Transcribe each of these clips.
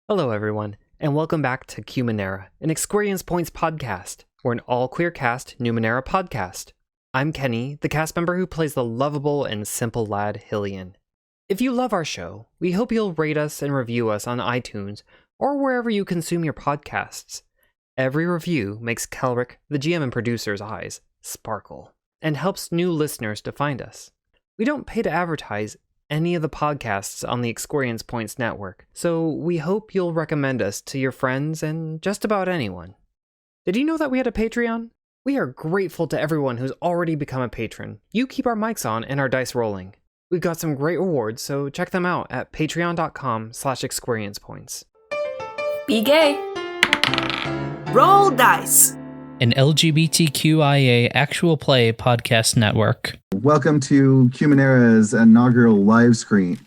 Hello, everyone, and welcome back to Qmenera, an Experience Points podcast. We're an all-queer cast Numenera podcast. I'm Kenny, the cast member who plays the lovable and simple lad Hillian. If you love our show, we hope you'll rate us and review us on iTunes or wherever you consume your podcasts. Every review makes Kelric, the GM and producer's eyes, sparkle, and helps new listeners to find us. We don't pay to advertise any of the podcasts on the Experience Points network, so we hope you'll recommend us to your friends and just about anyone. Did you know that we had a Patreon? We are grateful to everyone who's already become a patron. You keep our mics on and our dice rolling. We've got some great rewards, so check them out at patreon.com/experiencepoints. Be gay. Roll dice. An LGBTQIA actual play podcast network. Welcome to Qmenera's inaugural live stream.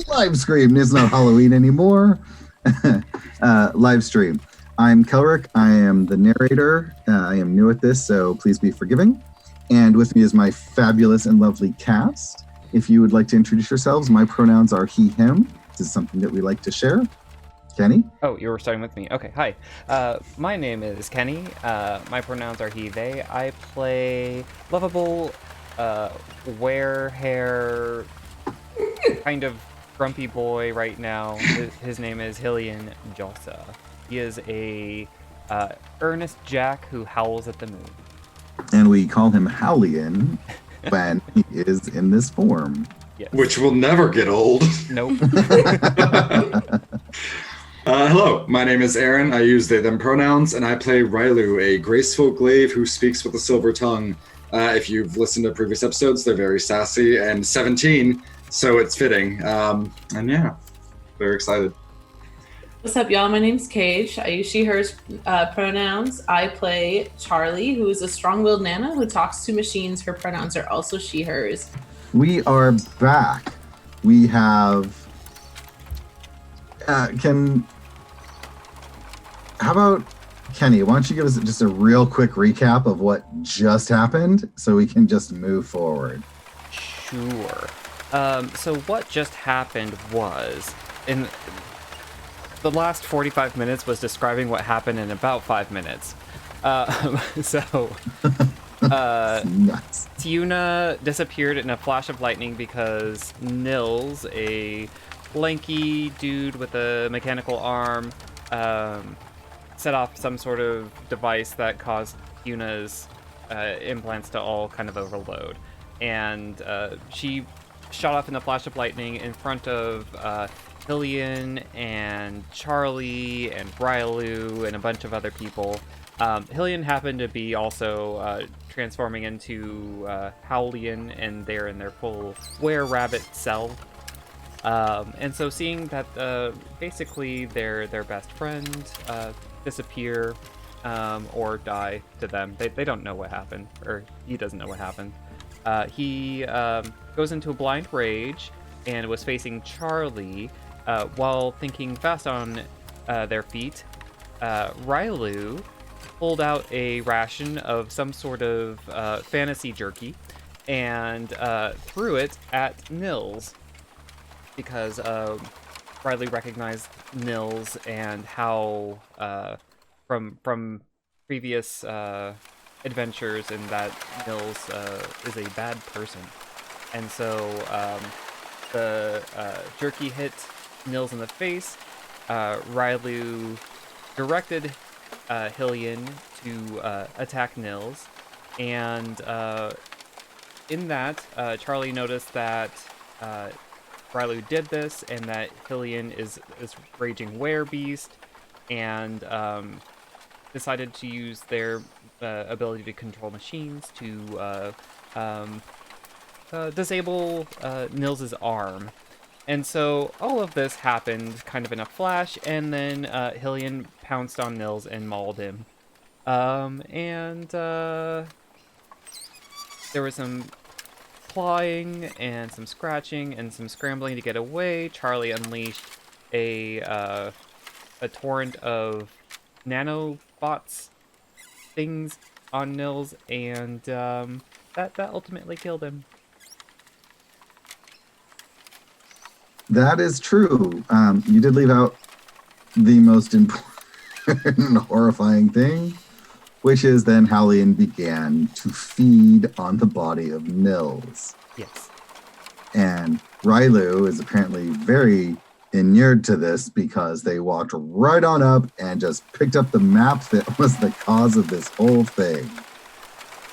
Live stream. It's not Halloween anymore. Live stream. I'm Kelric. I am the narrator. I am new at this, so please be forgiving. And with me is my fabulous and lovely cast. If you would like to introduce yourselves, my pronouns are he, him. This is something that we like to share. Kenny? Oh, you were starting with me. Okay, hi. My name is Kenny. My pronouns are he, they. I play lovable, wear hair, kind of grumpy boy right now. His name is Hillian Jossa. He is a earnest Jack who howls at the moon. And we call him Hillian when he is in this form. Yes. Which will never get old. Nope. Hello, my name is Aaron. I use they, them pronouns, and I play Railu, a graceful glaive who speaks with a silver tongue. If you've listened to previous episodes, they're very sassy and 17, so it's fitting. And yeah, very excited. What's up, y'all? My name's Cage. I use she, hers pronouns. I play Charlie, who is a strong-willed Nana who talks to machines. Her pronouns are also she, hers. We are back. We have... How about, Kenny, why don't you give us just a real quick recap of what just happened so we can just move forward? Sure. So what just happened was, in the last 45 minutes was describing what happened in about 5 minutes. Nuts. Tiuna disappeared in a flash of lightning because Nils, a lanky dude with a mechanical arm, set off some sort of device that caused Tiuna's implants to all kind of overload. And she shot off in a flash of lightning in front of Hillian and Charlie and Railu and a bunch of other people. Hillian happened to be also transforming into Howlian, and they're in their full were-rabbit self. And so seeing that basically their best friend disappear or die to them, they don't know what happened, or he doesn't know what happened. He goes into a blind rage and was facing Charlie while thinking fast on their feet. Railu pulled out a ration of some sort of fantasy jerky and threw it at Nils, because Riley recognized Nils and how from previous adventures, and that Nils is a bad person. And so the jerky hit Nils in the face. Riley directed Hillian to attack Nils, and in that Charlie noticed that Railu did this, and that Hillian is raging werebeast, and decided to use their ability to control machines to disable Nils's arm. And so all of this happened kind of in a flash, and then Hillian pounced on Nils and mauled him. And there was some clawing and some scratching and some scrambling to get away. Charlie unleashed a torrent of nanobots things on Nils, and that ultimately killed him. That is true. You did leave out the most important horrifying thing, which is then Hillian began to feed on the body of Nils. Yes. And Railu is apparently very inured to this because they walked right on up and just picked up the map that was the cause of this whole thing.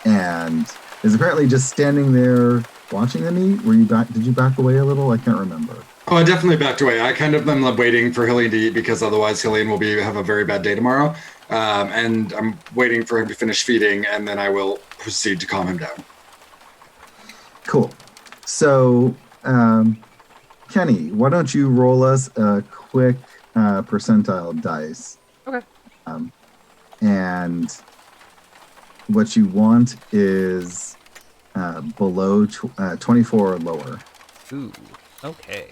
And is apparently just standing there watching them eat. Were you back? Did you back away a little? I can't remember. Oh, I definitely backed away. I kind of am waiting for Hillian to eat because otherwise Hillian will have a very bad day tomorrow. And I'm waiting for him to finish feeding, and then I will proceed to calm him down. Cool. So, Kenny, why don't you roll us a quick percentile dice? Okay. And what you want is below 24 or lower. Ooh, okay.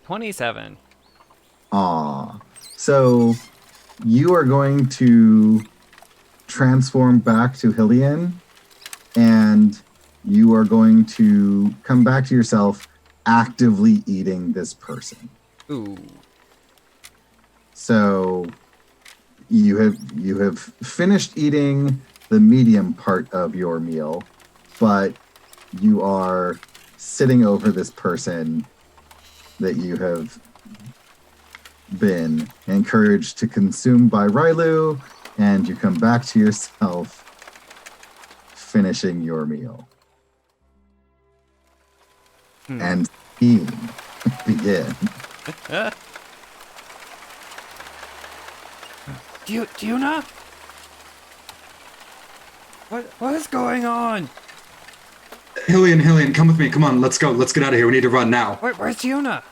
27. Aw. So you are going to transform back to Hillian, and you are going to come back to yourself actively eating this person. Ooh. So you have finished eating the medium part of your meal, but you are sitting over this person that you have been encouraged to consume by Railu, and you come back to yourself finishing your meal. And scene begin. Tuna? What is going on? Hillian, come with me. Come on, let's go. Let's get out of here. We need to run now. Where's Tuna?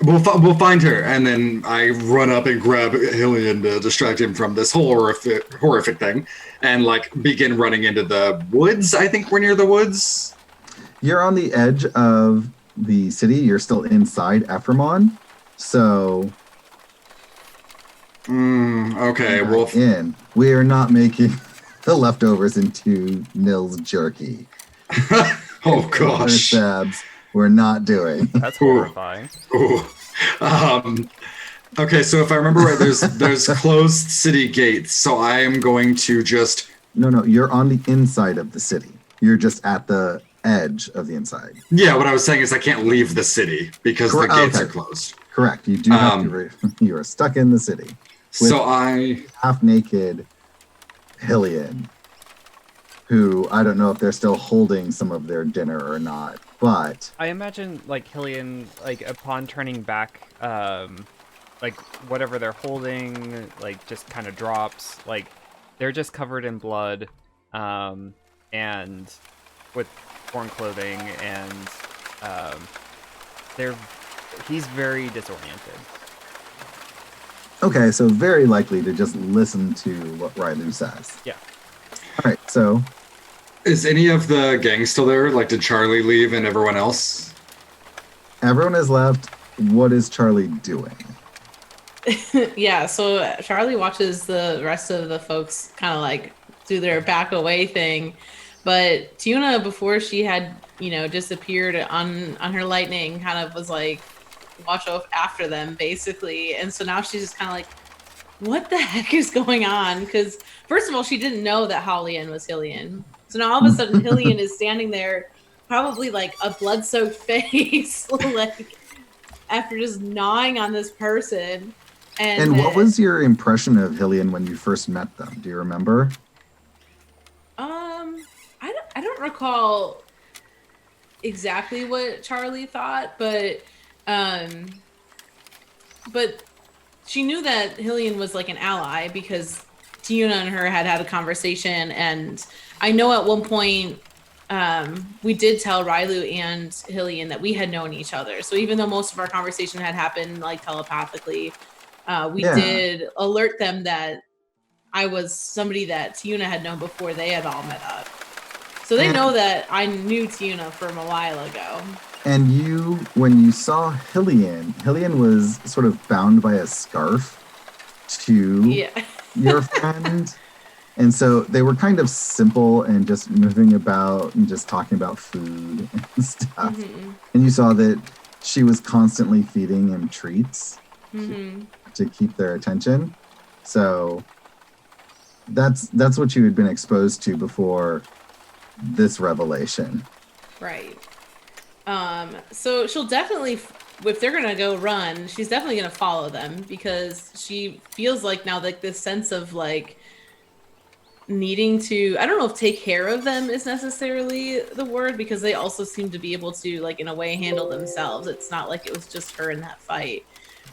We'll find her, and then I run up and grab Hillian to distract him from this whole horrific thing, and begin running into the woods. I think we're near the woods. You're on the edge of the city. You're still inside Ephraimon, so okay. Well, we are not making the leftovers into Nils jerky. Oh gosh. Stabs. We're not doing. That's horrifying. Ooh. Okay, so if I remember right, there's closed city gates, so I am going to just... No, you're on the inside of the city. You're just at the edge of the inside. Yeah, what I was saying is I can't leave the city because the gates are closed. Correct. You do have to... You are stuck in the city. So I... Half-naked Hillian, who I don't know if they're still holding some of their dinner or not. But I imagine Hillian, upon turning back, whatever they're holding, just kind of drops. They're just covered in blood, and with torn clothing, and he's very disoriented. Okay, so very likely to just listen to what Railu says. Yeah. All right, so... Is any of the gang still there? Did Charlie leave and everyone else? Everyone has left. What is Charlie doing? Yeah, so Charlie watches the rest of the folks kind of do their back away thing. But Tuna, before she had, disappeared on her lightning, kind of was watch after them, basically. And so now she's just kind of what the heck is going on? Because, first of all, she didn't know that Hillian was Hillian. So now all of a sudden, Hillian is standing there, probably a blood-soaked face, after just gnawing on this person. And what was your impression of Hillian when you first met them? Do you remember? I don't recall exactly what Charlie thought, but she knew that Hillian was an ally because Tuna and her had a conversation, and I know at one point we did tell Railu and Hillian that we had known each other. So even though most of our conversation had happened telepathically, we did alert them that I was somebody that Tuna had known before they had all met up. So they know that I knew Tuna from a while ago. And when you saw Hillian was sort of bound by a scarf to your friend. And so they were kind of simple and just moving about and just talking about food and stuff. Mm-hmm. And you saw that she was constantly feeding him treats to keep their attention. So that's what you had been exposed to before this revelation. Right. So she'll definitely, if they're gonna go run, she's definitely gonna follow them because she feels like now like this sense of like needing to, I don't know if take care of them is necessarily the word, because they also seem to be able to like in a way handle themselves. It's not like it was just her in that fight,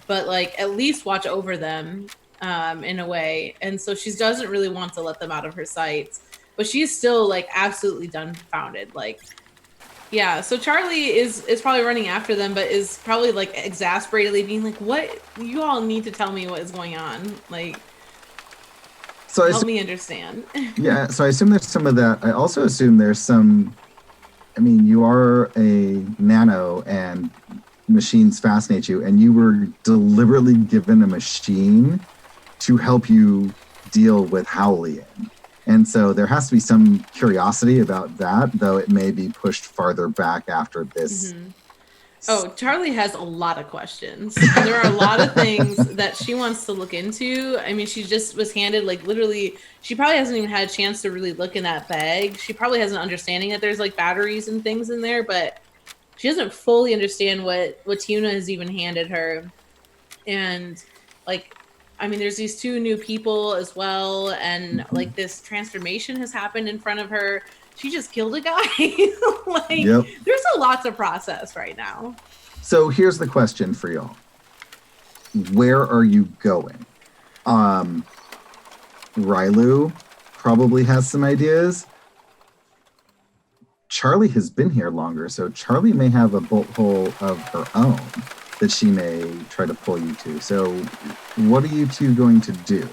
but like at least watch over them in a way. And so she doesn't really want to let them out of her sights, but she's still like absolutely dumbfounded. Like, yeah, so Charlie is probably running after them, but is probably like exasperatedly being like, what, you all need to tell me what is going on, like, So help me understand. Yeah, so I assume there's some of that. I also assume there's some, I mean, you are a nano and machines fascinate you, and you were deliberately given a machine to help you deal with Hillian. And so there has to be some curiosity about that, though it may be pushed farther back after this. Oh, Charlie has a lot of questions. And there are a lot of things that she wants to look into. I mean, she just was handed, like, literally, she probably hasn't even had a chance to really look in that bag. She probably has an understanding that there's, like, batteries and things in there, but she doesn't fully understand what Tuna has even handed her. And, like, I mean, there's these two new people as well, and, like, this transformation has happened in front of her. She just killed a guy. Like, Yep. There's a lot to process right now. So here's the question for y'all. Where are you going? Railu probably has some ideas. Charlie has been here longer, so Charlie may have a bolt hole of her own that she may try to pull you to. So what are you two going to do?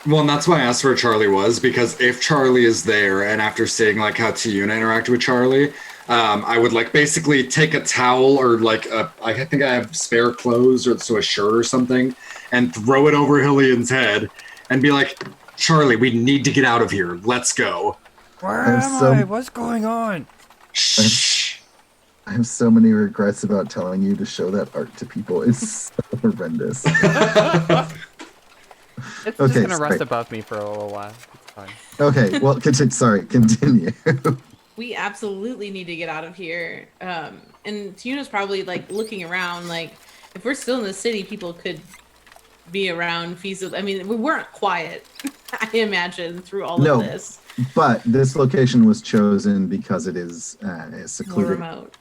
Well, and that's why I asked where Charlie was, because if Charlie is there, and after seeing like how Tiuna interacted with Charlie, I would like basically take a towel or like I think I have spare clothes or so a shirt or something, and throw it over Hillian's head and be like, Charlie, we need to get out of here. Let's go. Where am I? What's going on? Shh. I have so many regrets about telling you to show that art to people. It's so horrendous. It's Okay, just gonna sorry. rest above me for a little while. It's fine. Okay, well, continue. We absolutely need to get out of here. And Tuna's probably like looking around, like if we're still in the city, people could be around feasibly. I mean, we weren't quiet, I imagine, through all No. of this. But this location was chosen because it is More secluded. remote.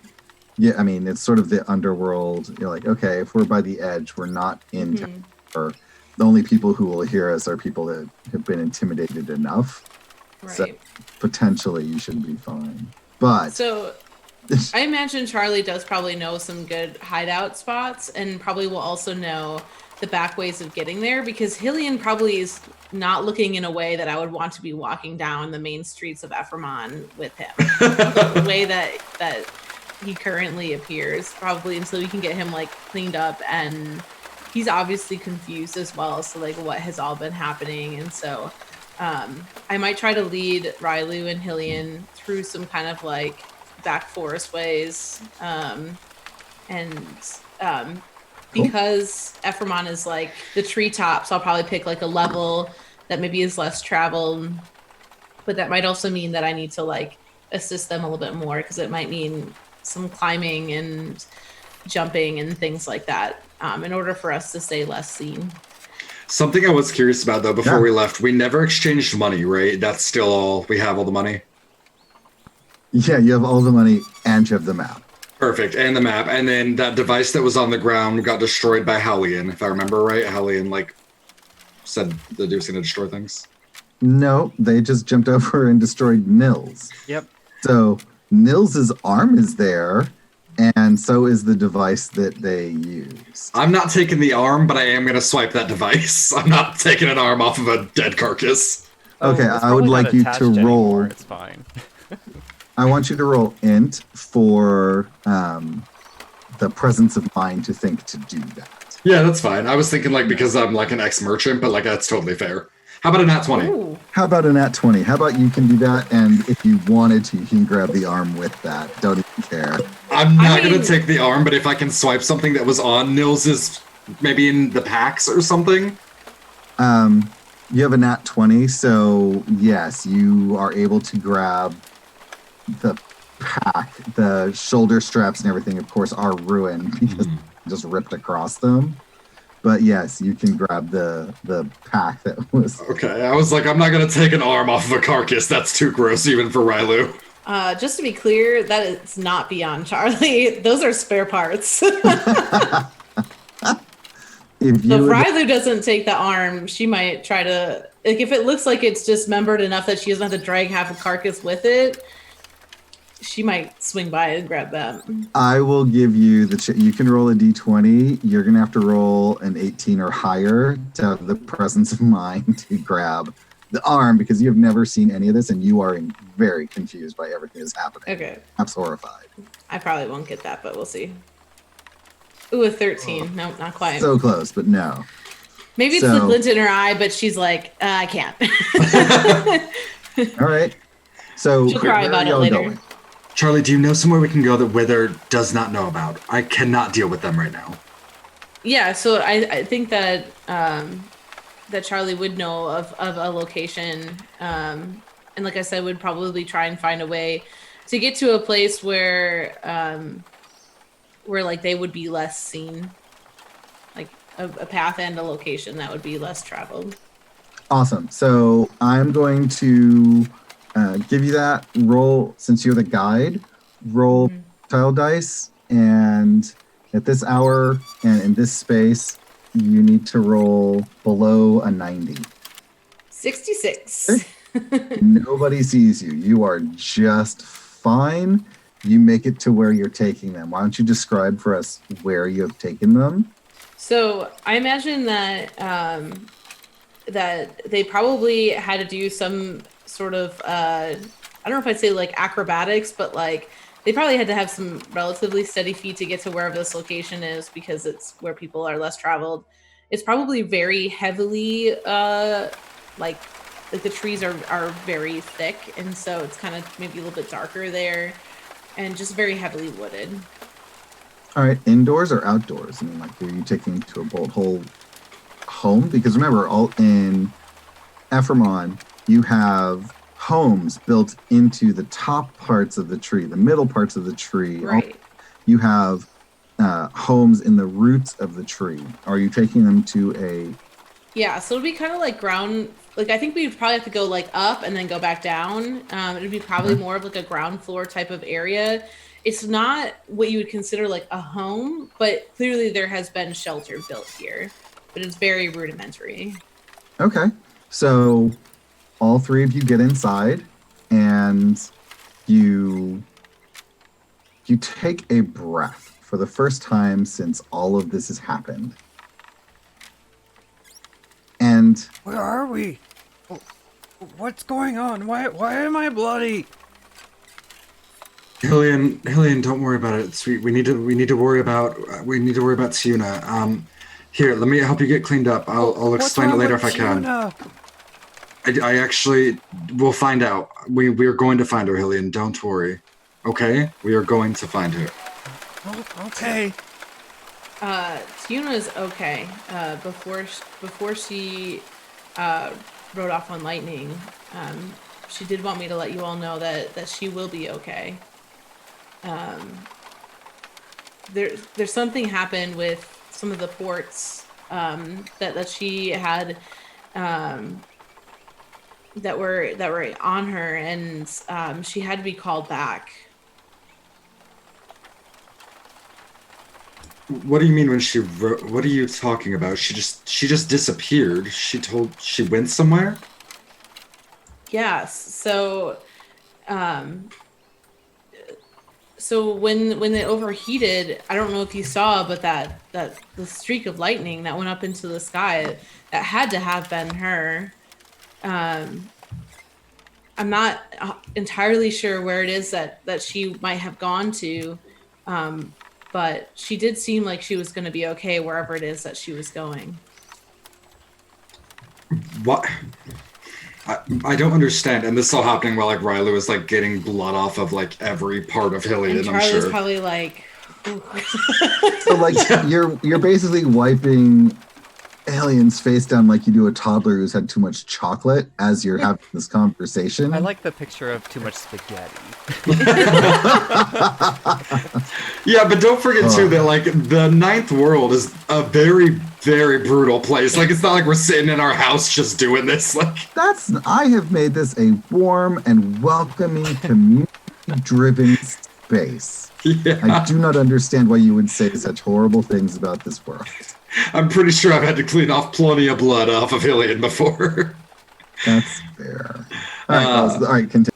Yeah, I mean, it's sort of the underworld. You're like, okay, if we're by the edge, we're not in Mm-hmm. town. Or the only people who will hear us are people that have been intimidated enough. Right. So potentially you should be fine. But So I imagine Charlie does probably know some good hideout spots and probably will also know the back ways of getting there, because Hillian probably is not looking in a way that I would want to be walking down the main streets of Ephraimon with him. The way that he currently appears, probably until we can get him like cleaned up, and he's obviously confused as well as to like what has all been happening. And so I might try to lead Railu and Hillian through some kind of like back forest ways. Because Ephraimon is like the treetops, I'll probably pick like a level that maybe is less traveled, but that might also mean that I need to like assist them a little bit more, because it might mean some climbing and jumping and things like that in order for us to stay less seen. Something I was curious about though before Yeah. we left, we never exchanged money, right? That's still all we have, all the money. yeah, you have all the money and you have the map. Perfect, and the map, and then that device that was on the ground got destroyed by Hillian, if I remember right. Hillian like said that he was going to destroy things. No, they just jumped over and destroyed Nils. Yep. So Nils's arm is there, and so is the device that they used. I'm not taking the arm, but I am going to swipe that device. I'm not taking an arm off of a dead carcass. Okay, it's I would probably not like you attached to anymore, roll. It's fine. I want you to roll int for the presence of mind to think to do that. Yeah, that's fine. I was thinking like because I'm like an ex-merchant, but like that's totally fair. How about a nat 20? Ooh. How about a nat 20? How about you can do that, and if you wanted to, you can grab the arm with that. Don't even care. I'm not mean- gonna take the arm, but if I can swipe something that was on Nils's, maybe in the packs or something. You have a nat 20, so yes, you are able to grab the pack. The shoulder straps and everything, of course, are ruined because just ripped across them. But yes, you can grab the pack that was. Okay, I was like, I'm not gonna take an arm off of a carcass. That's too gross, even for Railu. Just to be clear, that is not beyond Charlie. Those are spare parts. If So you if would- Railu doesn't take the arm, she might try to, like, if it looks like it's dismembered enough that she doesn't have to drag half a carcass with it, she might swing by and grab that. I will give you you can roll a d20. You're gonna have to roll an 18 or higher to have the presence of mind to grab the arm because you have never seen any of this and you are very confused by everything that's happening. Okay. Perhaps horrified. I probably won't get that, but we'll see. Ooh, a 13. No, not quite. So close, but no. Maybe it's so- the glint in her eye, but she's like, I can't. All right. So She'll cry where about are it y'all later. going? Charlie, do you know somewhere we can go that Wither does not know about? I cannot deal with them right now. Yeah, so I think that that Charlie would know of a location, and like I said, would probably try and find a way to get to a place where like they would be less seen, like a path and a location that would be less traveled. Awesome. So I'm going to give you that roll since you're the guide. Roll tile dice, and at this hour and in this space, you need to roll below a 90. 66. Nobody sees you. You are just fine. You make it to where you're taking them. Why don't you describe for us where you have taken them? So I imagine that that they probably had to do some sort of I don't know if I'd say like acrobatics, but like they probably had to have some relatively steady feet to get to wherever this location is because it's where people are less traveled. It's probably very heavily like the trees are very thick, and so it's kind of maybe a little bit darker there and just very heavily wooded. All right, indoors or outdoors? I mean, like, are you taking to a bolt hole home? Because remember, all in Ephraimon, you have homes built into the top parts of the tree, the middle parts of the tree. Right. You have homes in the roots of the tree. Are you taking them to a... Yeah, so it'd be kind of like ground, like I think we'd probably have to go like up and then go back down. It'd be probably more of like a ground floor type of area. It's not what you would consider like a home, but clearly there has been shelter built here, but it's very rudimentary. Okay, so all three of you get inside and you take a breath for the first time since all of this has happened. And Where are we? What's going on? Why am I bloody? Hillian, don't worry about it, sweet. We need to worry about Tiuna. Here, let me help you get cleaned up. I'll What's explain it wrong later with if I can. Tiuna? I actually, we'll find out. We are going to find her, Hillian. Don't worry. Okay, we are going to find her. Oh, okay. Tiuna is okay. Before she rode off on lightning, she did want me to let you all know that she will be okay. There's something happened with some of the ports that she had that were on her, and she had to be called back. What do you mean when she wrote? What are you talking about? She just disappeared. She went somewhere? Yes. So when it overheated, I don't know if you saw, but that the streak of lightning that went up into the sky, that had to have been her. I'm not entirely sure where it is that she might have gone to, but she did seem like she was going to be okay wherever it is that she was going. What? I don't understand, and this is all happening while like Railu is like getting blood off of like every part of Hillian. And I'm Charlie's sure. probably like, ooh. So like you're basically wiping Alien's face down like you do a toddler who's had too much chocolate as you're having this conversation. I like the picture of too much spaghetti. Yeah, but don't forget too that like the Ninth World is a very, very brutal place. Like it's not like we're sitting in our house just doing this. Like I have made this a warm and welcoming, community-driven space. yeah. I do not understand why you would say such horrible things about this world. I'm pretty sure I've had to clean off plenty of blood off of Hillian before. That's fair. All right, continue.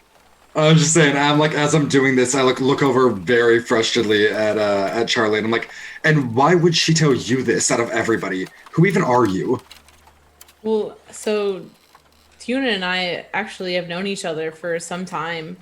I was just saying, I'm like, as I'm doing this, I look over very frustratedly at Charlie, and I'm like, and why would she tell you this out of everybody? Who even are you? Well, so Tuna and I actually have known each other for some time.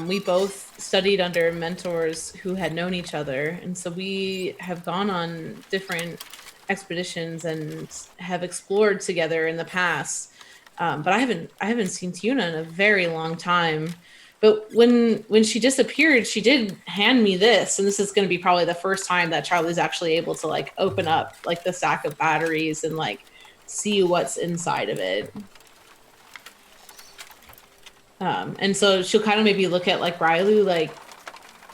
We both studied under mentors who had known each other, and so we have gone on different expeditions and have explored together in the past. But I haven't seen Tuna in a very long time. But when she disappeared, she did hand me this, and this is going to be probably the first time that Charlie's actually able to like open up like the stack of batteries and like see what's inside of it. And so she'll kind of maybe look at like Railu, like,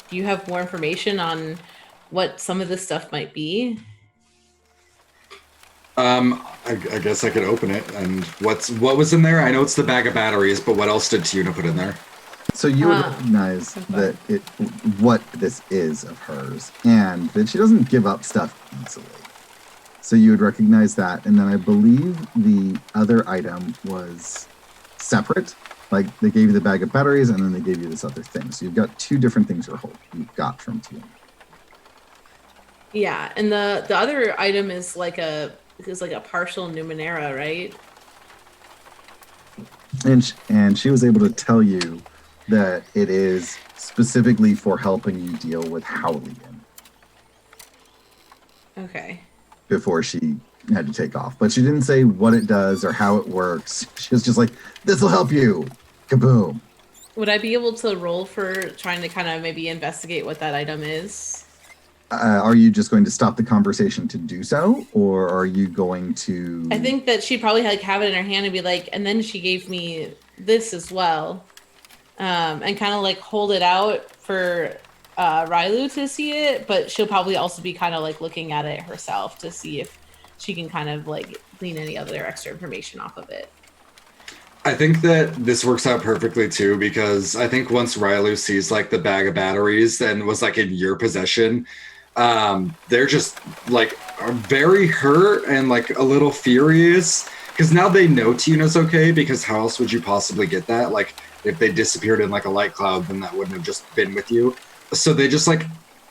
do you have more information on what some of this stuff might be? I guess I could open it. And what was in there? I know it's the bag of batteries, but what else did Tuna put in there? So you would recognize that what this is of hers, and that she doesn't give up stuff easily. So you would recognize that, and then I believe the other item was separate. Like they gave you the bag of batteries, and then they gave you this other thing. So you've got two different things you've got from Tia. Yeah, and the other item is like a partial Numenera, right? And she was able to tell you that it is specifically for helping you deal with Hillian Okay. before she had to take off. But she didn't say what it does or how it works. She was just like, this will help you. Kaboom. Would I be able to roll for trying to kind of maybe investigate what that item is? Are you just going to stop the conversation to do so? Or are you going to... I think that she'd probably like have it in her hand and be like, and then she gave me this as well. And kind of like hold it out for Railu to see it, but she'll probably also be kind of like looking at it herself to see if she can kind of like glean any other extra information off of it. I think that this works out perfectly too, because I think once Railu sees like the bag of batteries and was like in your possession, they're just like are very hurt and like a little furious because now they know Tina's okay, because how else would you possibly get that? Like if they disappeared in like a light cloud, then that wouldn't have just been with you. So they just like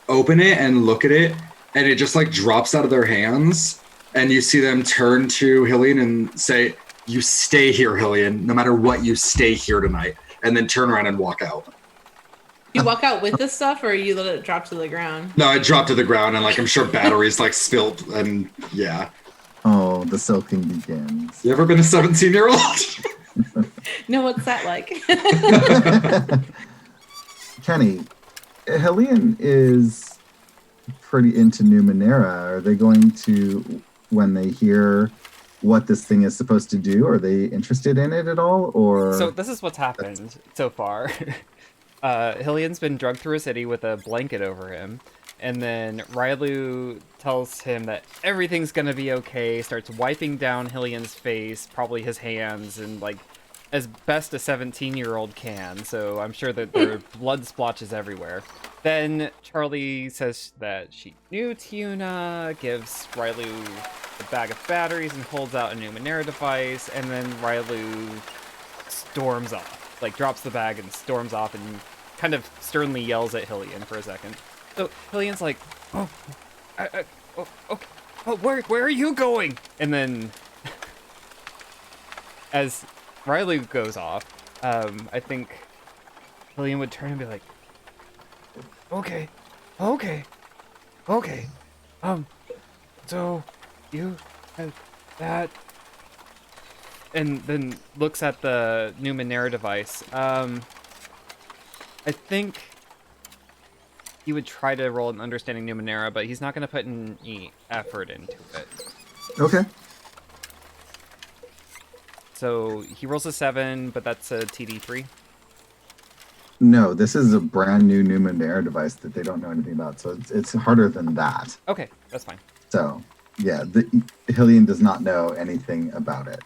open it and look at it, and it just like drops out of their hands, and you see them turn to Hillian and say, you stay here, Hillian, no matter what, you stay here tonight, and then turn around and walk out. You walk out with this stuff, or you let it drop to the ground? No, it dropped to the ground, and like I'm sure batteries like spilt, and yeah. Oh, the soaking begins. You ever been a 17-year-old? No, what's that like? Kenny, Hillian is pretty into Numenera. Are they going to, when they hear what this thing is supposed to do, are they interested in it at all? Or So this is what's happened so far. Hillian's been drugged through a city with a blanket over him, and then Railu tells him that everything's gonna be okay, starts wiping down Hillian's face, probably his hands, and like as best a 17-year-old can, so I'm sure that there are blood splotches everywhere. Then Charlie says that she knew Tuna, gives Railu a bag of batteries and holds out a Numenera device, and then Railu storms off. Like, drops the bag and storms off and kind of sternly yells at Hillian for a second. So Hillian's like, okay, where are you going? And then, as Railu goes off, I think Hillian would turn and be like, okay, so you had that and then looks at the Numenera device. I think he would try to roll an understanding Numenera, but he's not going to put any effort into it. Okay. So he rolls a 7, but that's a TD3. No, this is a brand new Numenera device that they don't know anything about, so it's harder than that. Okay, that's fine. So, yeah, Hillian does not know anything about it.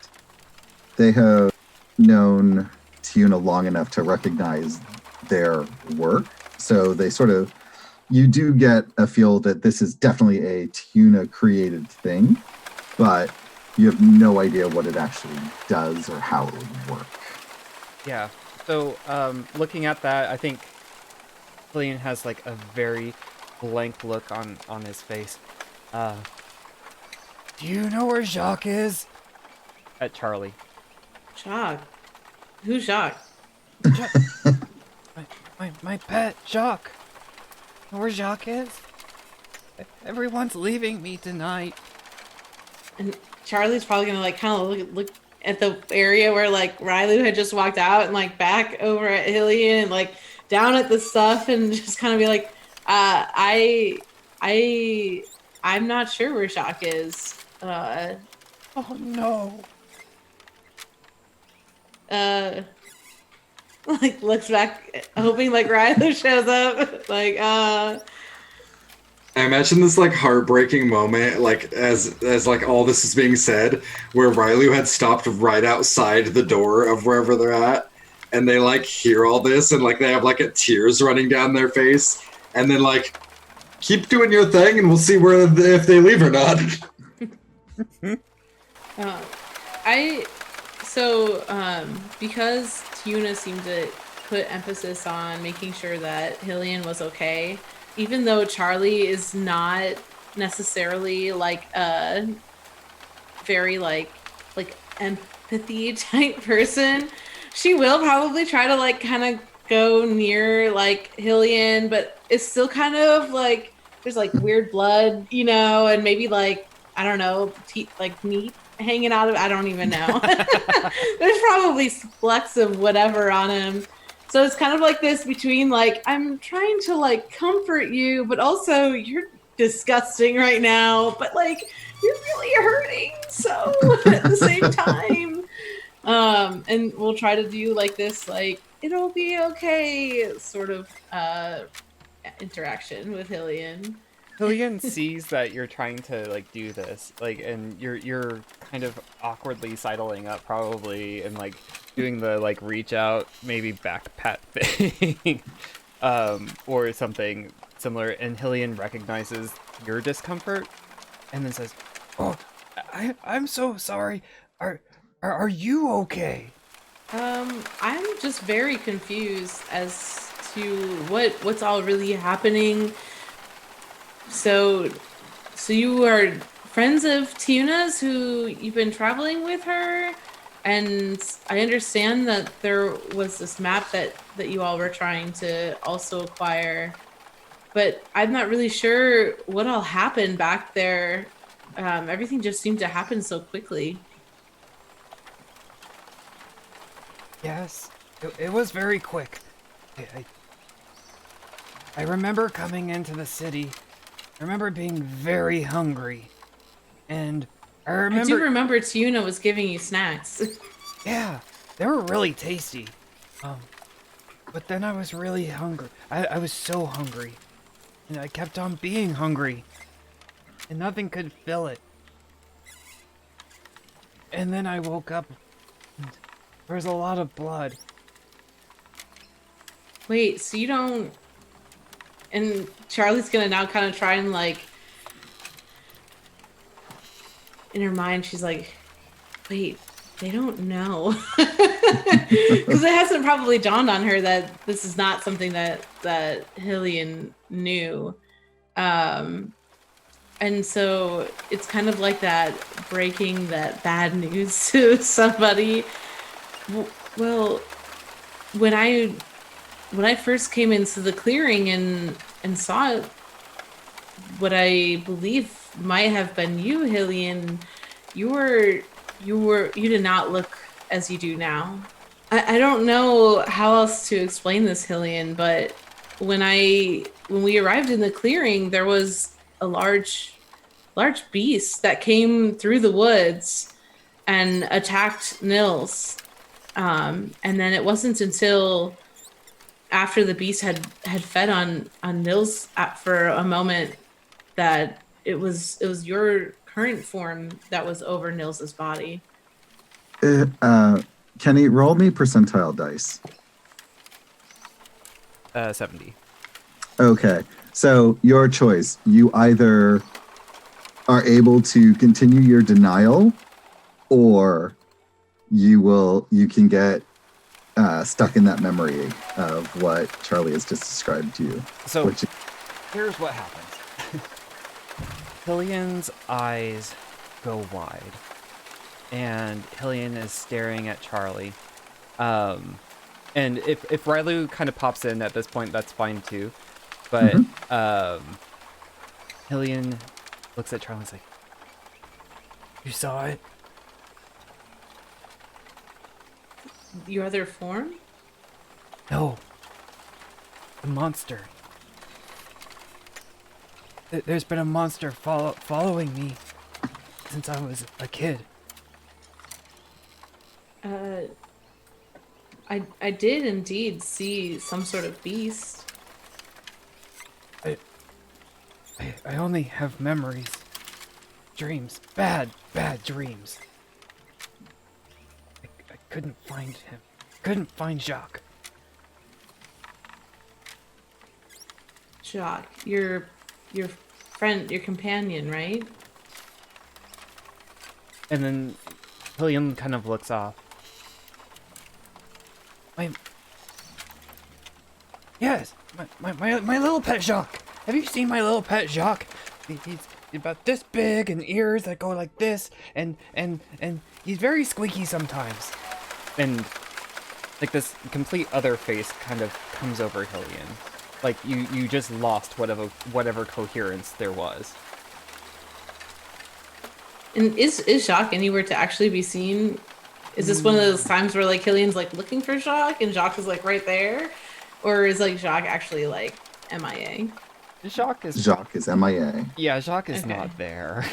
They have known Tiuna long enough to recognize their work, so they sort of, you do get a feel that this is definitely a Tiuna created thing, but you have no idea what it actually does or how it would work. Yeah. So, looking at that, I think Hillian has like a very blank look on his face. Do you know where Jacques is? At Charlie. Jacques. Who's Jacques? My pet, Jacques. Know where Jacques is? Everyone's leaving me tonight. And Charlie's probably gonna like kind of look at the area where like Railu had just walked out and like back over at Hillian and like down at the stuff and just kind of be like, I'm not sure where Jacques is. Oh no. Like looks back hoping like Railu shows up. Like I imagine this like heartbreaking moment, like as like all this is being said, where Railu had stopped right outside the door of wherever they're at, and they like hear all this, and like they have like tears running down their face, and then like keep doing your thing, and we'll see if they leave or not. Because Tiuna seemed to put emphasis on making sure that Hillian was okay, even though Charlie is not necessarily like a very like empathy type person, she will probably try to like kind of go near like Hillian, but it's still kind of like there's like weird blood, you know, and maybe like I don't know, like meat hanging out of, I don't even know. There's probably flecks of whatever on him. So it's kind of like this between like, I'm trying to like comfort you, but also you're disgusting right now, but like you're really hurting. So at the same time, and we'll try to do like this, like, it'll be okay sort of interaction with Hillian. Hillian sees that you're trying to like do this, like, and you're kind of awkwardly sidling up probably and like doing the like reach out, maybe back pat thing, or something similar. And Hillian recognizes your discomfort, and then says, "Oh, I'm so sorry. Are you okay?" I'm just very confused as to what's all really happening. So you are friends of Tiuna's who you've been traveling with her, and I understand that there was this map that you all were trying to also acquire, but I'm not really sure what all happened back there. Everything just seemed to happen so quickly. Yes, it was very quick. I remember coming into the city. I remember being very hungry. And I do remember Tiuna was giving you snacks. Yeah, they were really tasty. But then I was really hungry. I was so hungry. And I kept on being hungry. And nothing could fill it. And then I woke up. And there was a lot of blood. Wait, so you don't... And Charlie's gonna now kind of try and like... In her mind, she's like, wait, they don't know. Because it hasn't probably dawned on her that this is not something that Hillian knew. And so it's kind of like that breaking that bad news to somebody. Well, when I first came into the clearing and saw what I believe might have been you, Hillian, you were you did not look as you do now. I don't know how else to explain this, Hillian, but when we arrived in the clearing, there was a large beast that came through the woods and attacked Nils. And then it wasn't until after the beast had fed on Nils for a moment that it was your current form that was over Nils's body. Kenny, roll me percentile dice. 70. Okay, so your choice. You either are able to continue your denial, or you can get stuck in that memory of what Charlie has just described to you. So here's what happens. Hillian's eyes go wide, and Hillian is staring at Charlie. And if Railu kind of pops in at this point, that's fine too. But Hillian looks at Charlie and is like, You saw it? Your other form? No. The monster. There's been a monster following me since I was a kid. I did indeed see some sort of beast. I only have memories. Dreams. Bad dreams. I couldn't find him. Couldn't find Jacques. Jacques, your friend, your companion, right? and then Hillian kind of looks off. Yes, my little pet Jacques. Have you seen my little pet Jacques? He's about this big and ears that go like this, and he's very squeaky sometimes. And like this complete other face kind of comes over Hillian. Like you just lost whatever coherence there was. And is Jacques anywhere to actually be seen? Is this one of those times where like Hillian's like looking for Jacques and Jacques is like right there? Or is like Jacques actually like MIA? Jacques is MIA. Yeah, Jacques is Okay. not there.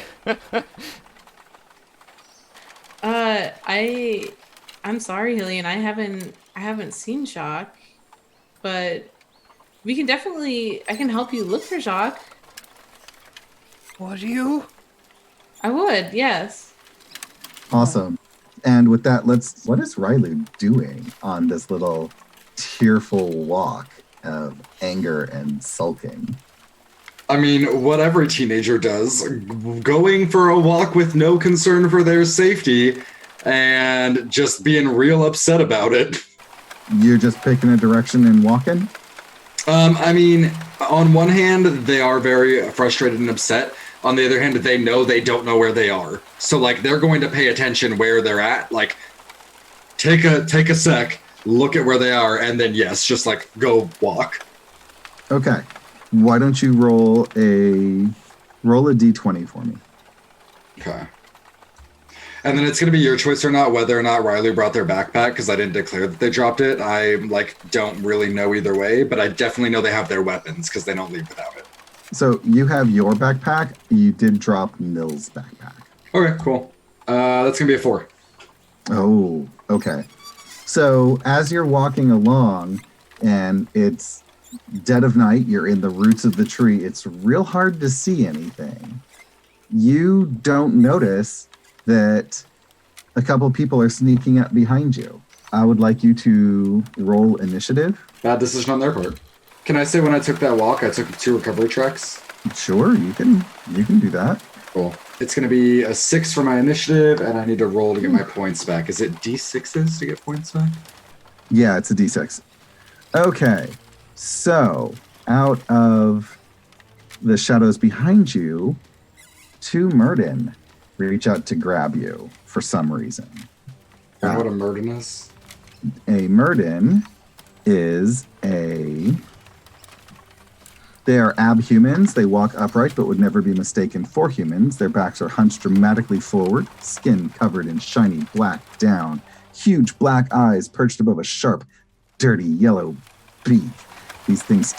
I'm sorry, Hillian. I haven't seen Jacques, but we can I can help you look for Jacques. Would you? I would, yes. Awesome. And with that, what is Railu doing on this little tearful walk of anger and sulking? I mean, what every teenager does, going for a walk with no concern for their safety and just being real upset about it. You're just picking a direction and walking? I mean, on one hand, they are very frustrated and upset. On the other hand, they know they don't know where they are. So, like, they're going to pay attention where they're at. Like, take a sec, look at where they are, and then, yes, just, like, go walk. Okay. Why don't you roll a d20 for me? Okay. And then it's going to be your choice or not whether or not Railu brought their backpack, because I didn't declare that they dropped it. I, like, don't really know either way, but I definitely know they have their weapons, because they don't leave without it. So you have your backpack. You did drop Nils' backpack. Okay, cool. That's going to be a 4. Oh, okay. So as you're walking along and it's dead of night, you're in the roots of the tree, it's real hard to see anything. You don't notice that a couple people are sneaking up behind you. I would like you to roll initiative. Bad decision on their part. Can I say when I took that walk, I took 2 recovery treks? Sure, you can do that. Cool. It's going to be a 6 for my initiative, and I need to roll to get my points back. Is it D6s to get points back? Yeah, it's a d6. Okay, so out of the shadows behind you, 2 Murden reach out to grab you for some reason. You know what a Murden is? A Murden is They are abhumans. They walk upright but would never be mistaken for humans. Their backs are hunched dramatically forward, skin covered in shiny black down, huge black eyes perched above a sharp, dirty yellow beak. These things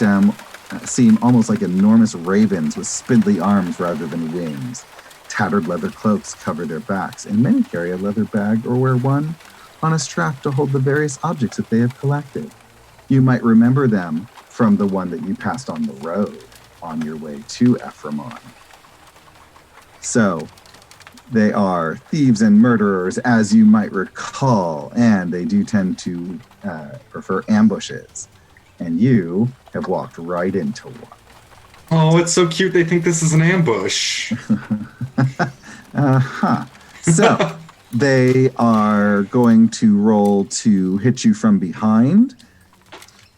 seem almost like enormous ravens with spindly arms rather than wings. Tattered leather cloaks cover their backs, and many carry a leather bag or wear one on a strap to hold the various objects that they have collected. You might remember them from the one that you passed on the road on your way to Ephraimon. So, they are thieves and murderers, as you might recall, and they do tend to prefer ambushes. And you have walked right into one. Oh, it's so cute. They think this is an ambush. So, they are going to roll to hit you from behind.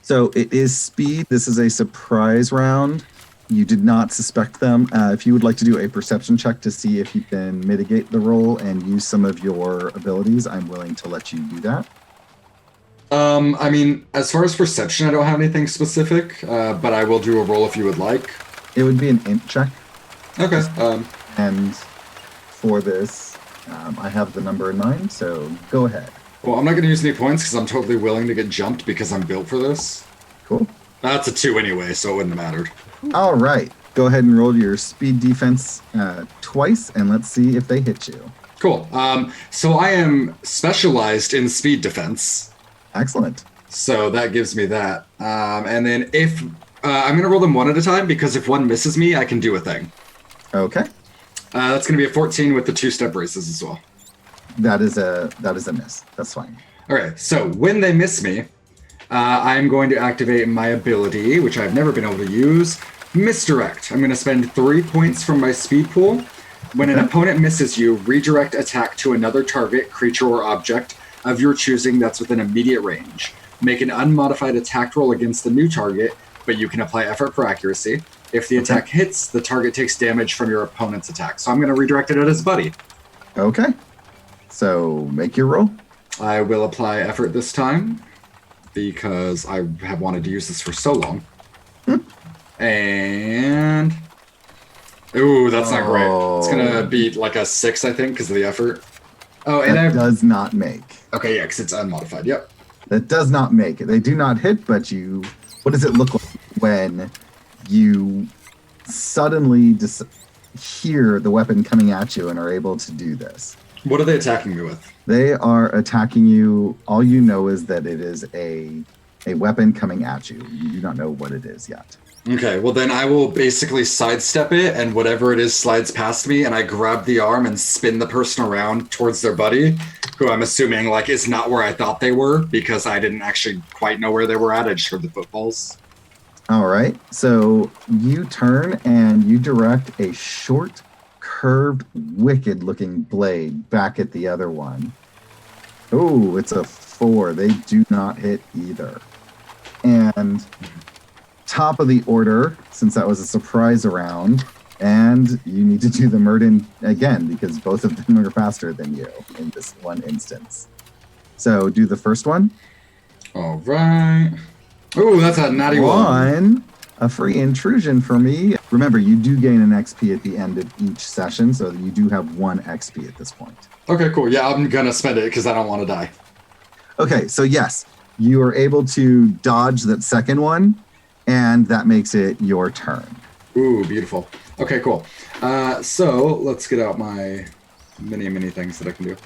So it is speed. This is a surprise round. You did not suspect them. If you would like to do a perception check to see if you can mitigate the roll and use some of your abilities, I'm willing to let you do that. I mean, as far as perception, I don't have anything specific, but I will do a roll if you would like. It would be an int check. Okay. And for this, I have the number in mind, so go ahead. Well, I'm not going to use any points because I'm totally willing to get jumped because I'm built for this. Cool. That's a 2 anyway, so it wouldn't have mattered. All right. Go ahead and roll your speed defense twice, and let's see if they hit you. Cool. So I am specialized in speed defense. Excellent. So that gives me that. And then if I'm going to roll them one at a time because if one misses me, I can do a thing. Okay. That's going to be a 14 with the 2-step braces as well. That is a miss. That's fine. Okay, so when they miss me, I'm going to activate my ability, which I've never been able to use, Misdirect. I'm going to spend 3 points from my speed pool. When an opponent misses you, redirect attack to another target, creature, or object of your choosing that's within immediate range. Make an unmodified attack roll against the new target, but you can apply effort for accuracy. If the attack hits, the target takes damage from your opponent's attack. So I'm going to redirect it at his buddy. Okay. So make your roll. I will apply effort this time because I have wanted to use this for so long. And ooh, that's not great. It's gonna be like a 6, I think, because of the effort. Oh, and that does not make. Okay, yeah, because it's unmodified. Yep. That does not make it. They do not hit, but you. What does it look like when you suddenly hear the weapon coming at you and are able to do this? What are they attacking me with? They are attacking you. All you know is that it is a weapon coming at you. You do not know what it is yet. Okay, well then I will basically sidestep it, and whatever it is slides past me, and I grab the arm and spin the person around towards their buddy, who I'm assuming like is not where I thought they were because I didn't actually quite know where they were at. I just heard the footballs. All right. So you turn and you direct a short, curved, wicked-looking blade back at the other one. Oh, it's a 4. They do not hit either. And top of the order, since that was a surprise round, and you need to do the Murden again because both of them are faster than you in this one instance. So do the first one. All right. Oh, that's a natty one. A free intrusion for me. Remember, you do gain an XP at the end of each session, so you do have 1 XP at this point. Okay, cool. Yeah, I'm gonna spend it because I don't want to die. Okay, so yes, you are able to dodge that second one, and that makes it your turn. Ooh, beautiful. Okay, cool. So let's get out my many things that I can do.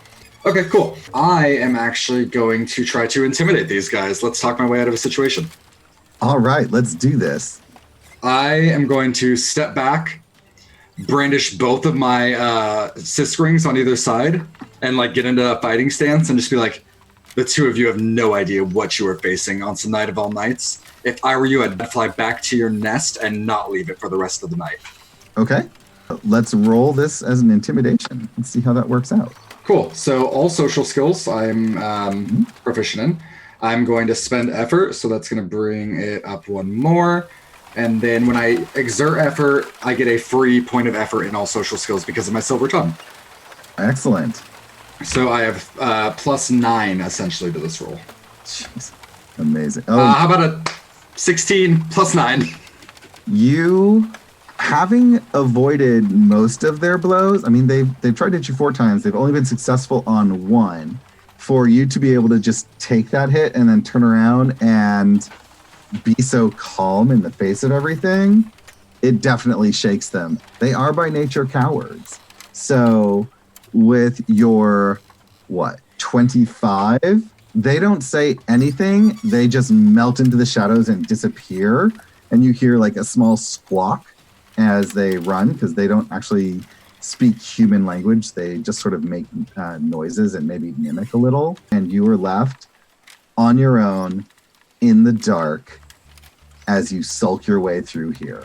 Okay, cool. I am actually going to try to intimidate these guys. Let's talk my way out of a situation. All right, let's do this. I am going to step back, brandish both of my sis rings on either side, and like get into a fighting stance and just be like, the two of you have no idea what you are facing on some night of all nights. If I were you, I'd fly back to your nest and not leave it for the rest of the night. Okay, let's roll this as an intimidation and see how that works out. Cool. So all social skills I'm proficient in. I'm going to spend effort, so that's going to bring it up 1 more. And then when I exert effort, I get a free point of effort in all social skills because of my silver tongue. Excellent. So I have +9 essentially to this roll. Jeez. Amazing. How about a 16 +9? You, having avoided most of their blows, I mean, they've tried to hit you 4 times. They've only been successful on 1. For you to be able to just take that hit and then turn around and be so calm in the face of everything, it definitely shakes them. They are by nature cowards. So with your, 25, they don't say anything. They just melt into the shadows and disappear. And you hear like a small squawk as they run, because they don't actually speak human language. They just sort of make noises and maybe mimic a little. And you are left on your own in the dark as you sulk your way through here.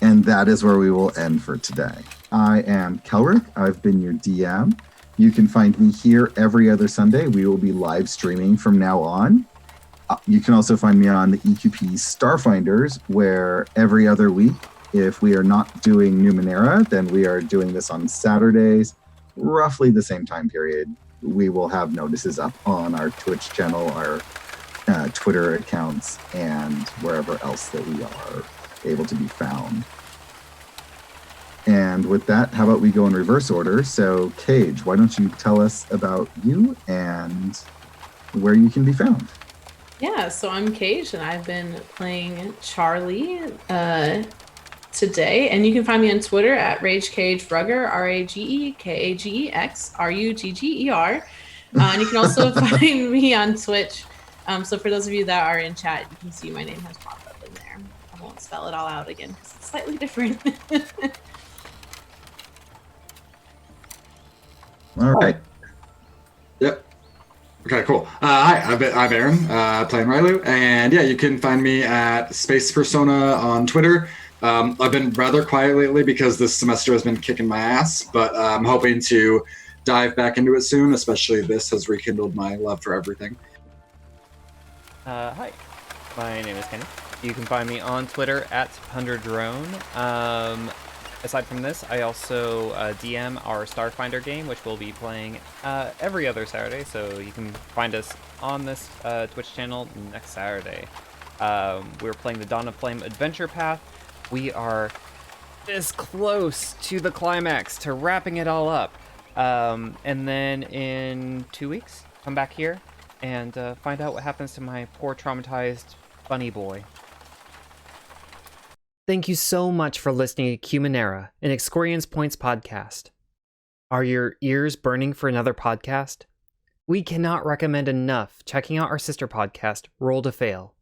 And that is where we will end for today. I am Kelrick. I've been your DM. You can find me here every other Sunday. We will be live streaming from now on. You can also find me on the EQP Starfinders, where every other week, if we are not doing Numenera, then we are doing this on Saturdays, roughly the same time period. We will have notices up on our Twitch channel, our Twitter accounts, and wherever else that we are able to be found. And with that, how about we go in reverse order? So, Cage, why don't you tell us about you and where you can be found? Yeah, so I'm Cage, and I've been playing Charlie today. And you can find me on Twitter at RageCageRugger, RageKageXRugger. And you can also find me on Twitch. So for those of you that are in chat, you can see my name has popped up in there. I won't spell it all out again because it's slightly different. All right. Yep. Okay, cool. Hi, I'm Aaron, playing Railu, and yeah, you can find me at Space Persona on Twitter. I've been rather quiet lately because this semester has been kicking my ass, but I'm hoping to dive back into it soon, especially this has rekindled my love for everything. Hi, my name is Kenny. You can find me on Twitter at PunderDrone. Aside from this, I also DM our Starfinder game, which we'll be playing every other Saturday, so you can find us on this Twitch channel next Saturday. We're playing the Dawn of Flame Adventure Path. We are this close to the climax, to wrapping it all up. And then in 2 weeks, come back here and find out what happens to my poor traumatized bunny boy. Thank you so much for listening to Qmenera, an Experience Points podcast. Are your ears burning for another podcast? We cannot recommend enough checking out our sister podcast, Roll to Fail.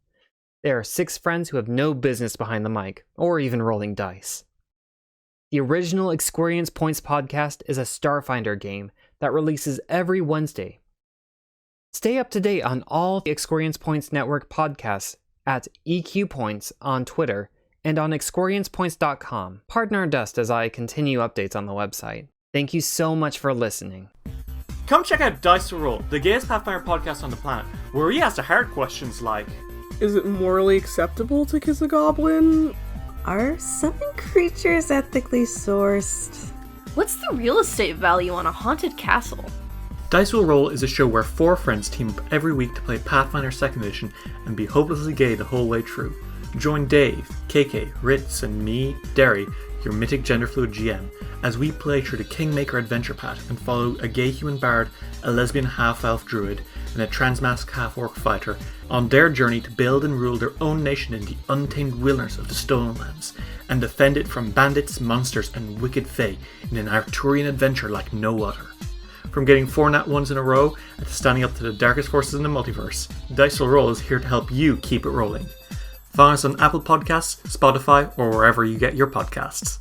There are 6 friends who have no business behind the mic, or even rolling dice. The original Experience Points podcast is a Starfinder game that releases every Wednesday. Stay up to date on all the Experience Points Network podcasts at EQ Points on Twitter and on experiencepoints.com. Pardon our dust as I continue updates on the website. Thank you so much for listening. Come check out Dice to Roll, the gayest Pathfinder podcast on the planet, where we ask the hard questions like, is it morally acceptable to kiss a goblin? Are summon creatures ethically sourced? What's the real estate value on a haunted castle? Dice Will Roll is a show where 4 friends team up every week to play Pathfinder 2nd Edition and be hopelessly gay the whole way through. Join Dave, KK, Ritz, and me, Derry, your mythic genderfluid GM, as we play through the Kingmaker adventure path and follow a gay human bard, a lesbian half-elf druid, and a transmask half-orc fighter on their journey to build and rule their own nation in the untamed wilderness of the Stolen Lands, and defend it from bandits, monsters, and wicked fae in an Arthurian adventure like no other. From getting 4 nat 1s in a row to standing up to the darkest forces in the multiverse, Dice Will Roll is here to help you keep it rolling. Find us on Apple Podcasts, Spotify, or wherever you get your podcasts.